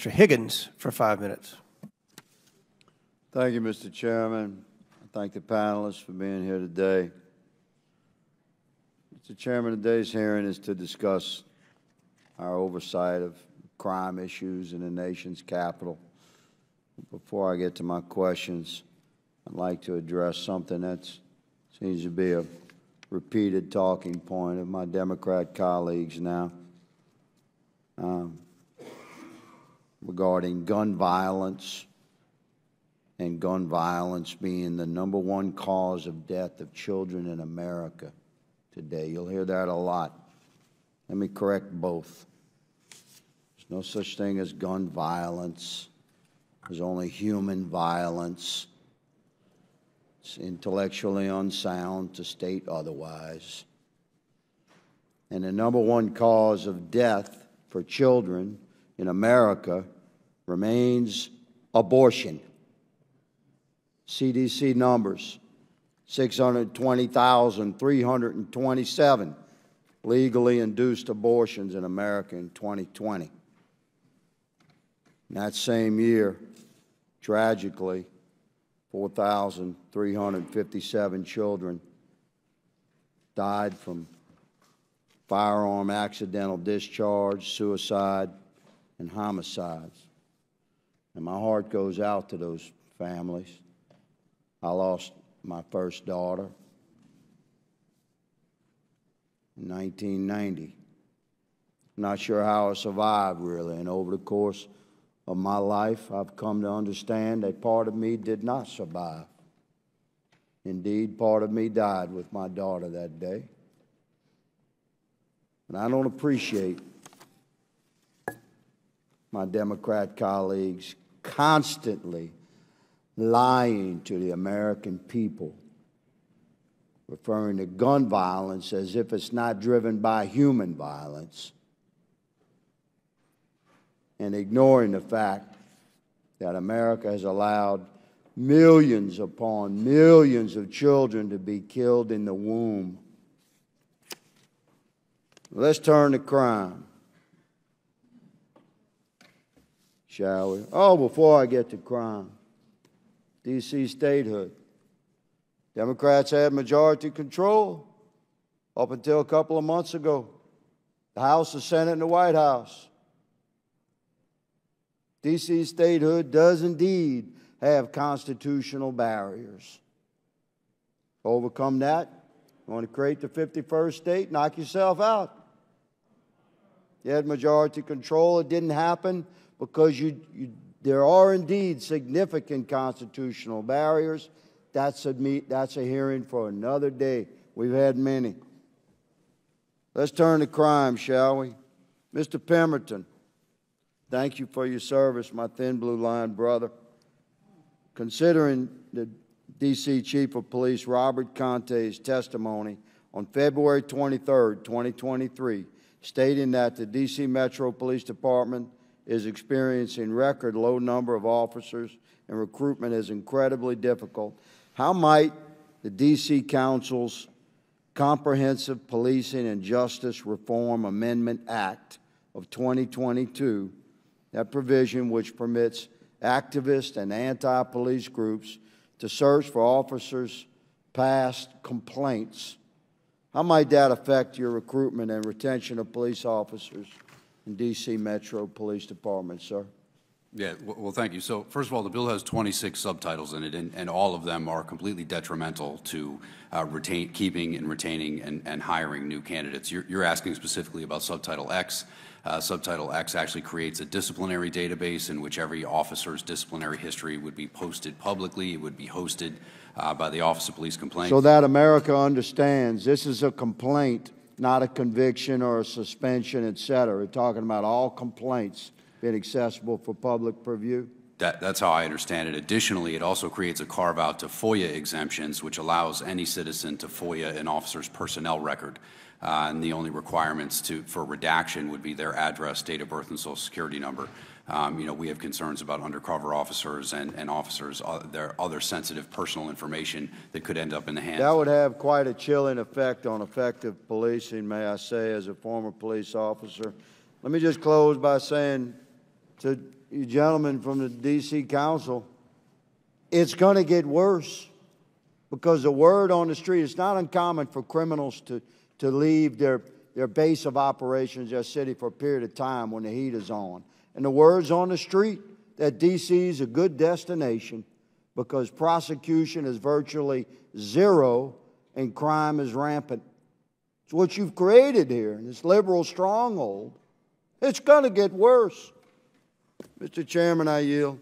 Mr. Higgins for 5 minutes. Thank you, Mr. Chairman. I thank the panelists for being here today. Mr. Chairman, today's hearing is to discuss our oversight of crime issues in the nation's capital. Before I get to my questions, I'd like to address something that seems to be a repeated talking point of my Democrat colleagues now regarding gun violence, and gun violence being the #1 cause of death of children in America today. You'll hear that a lot. Let me correct both. There's no such thing as gun violence. There's only human violence. It's intellectually unsound to state otherwise. And the #1 cause of death for children in America remains abortion. CDC numbers, 620,327 legally induced abortions in America in 2020. In that same year, tragically, 4,357 children died from firearm accidental discharge, suicide, and homicides. And my heart goes out to those families. I lost my first daughter in 1990. Not sure how I survived, really, and over the course of my life, I've come to understand that part of me did not survive. Indeed, part of me died with my daughter that day. And I don't appreciate my Democrat colleagues constantly lying to the American people, referring to gun violence as if it's not driven by human violence, and ignoring the fact that America has allowed millions upon millions of children to be killed in the womb. Let's turn to crime, shall we? Oh, before I get to crime, D.C. statehood. Democrats had majority control up until a couple of months ago. The House, the Senate, and the White House. D.C. statehood does indeed have constitutional barriers. To overcome that, you want to create the 51st state, knock yourself out. You had majority control. It didn't happen because there are indeed significant constitutional barriers. That's a hearing for another day. We've had many. Let's turn to crime, shall we? Mr. Pemberton, thank you for your service, my thin blue line brother. Considering the D.C. Chief of Police Robert Conte's testimony on February 23, 2023, stating that the D.C. Metro Police Department is experiencing record low number of officers and recruitment is incredibly difficult, how might the D.C. Council's Comprehensive Policing and Justice Reform Amendment Act of 2022, that provision which permits activist and anti-police groups to search for officers' past complaints, how might that affect your recruitment and retention of police officers in D.C. Metro Police Department, sir? Yeah, well, thank you. So, first of all, the bill has 26 subtitles in it, and all of them are completely detrimental to keeping and retaining and hiring new candidates. You're asking specifically about Subtitle X. Subtitle X actually creates a disciplinary database in which every officer's disciplinary history would be posted publicly. It would be hosted by the Office of Police Complaints. So that America understands this is a complaint, not a conviction or a suspension, et cetera. We're talking about all complaints being accessible for public purview. That's how I understand it. Additionally, it also creates a carve-out to FOIA exemptions, which allows any citizen to FOIA an officer's personnel record. And the only requirements for redaction would be their address, date of birth, and Social Security number. We have concerns about undercover officers and officers, their other sensitive personal information that could end up in the hands. That would have quite a chilling effect on effective policing, may I say, as a former police officer. Let me just close by saying to you gentlemen from the D.C. Council, it's going to get worse because the word on the street, it's not uncommon for criminals to leave their base of operations, their city, for a period of time when the heat is on. And the word's on the street that D.C. is a good destination because prosecution is virtually zero and crime is rampant. It's what you've created here in this liberal stronghold. It's going to get worse. Mr. Chairman, I yield.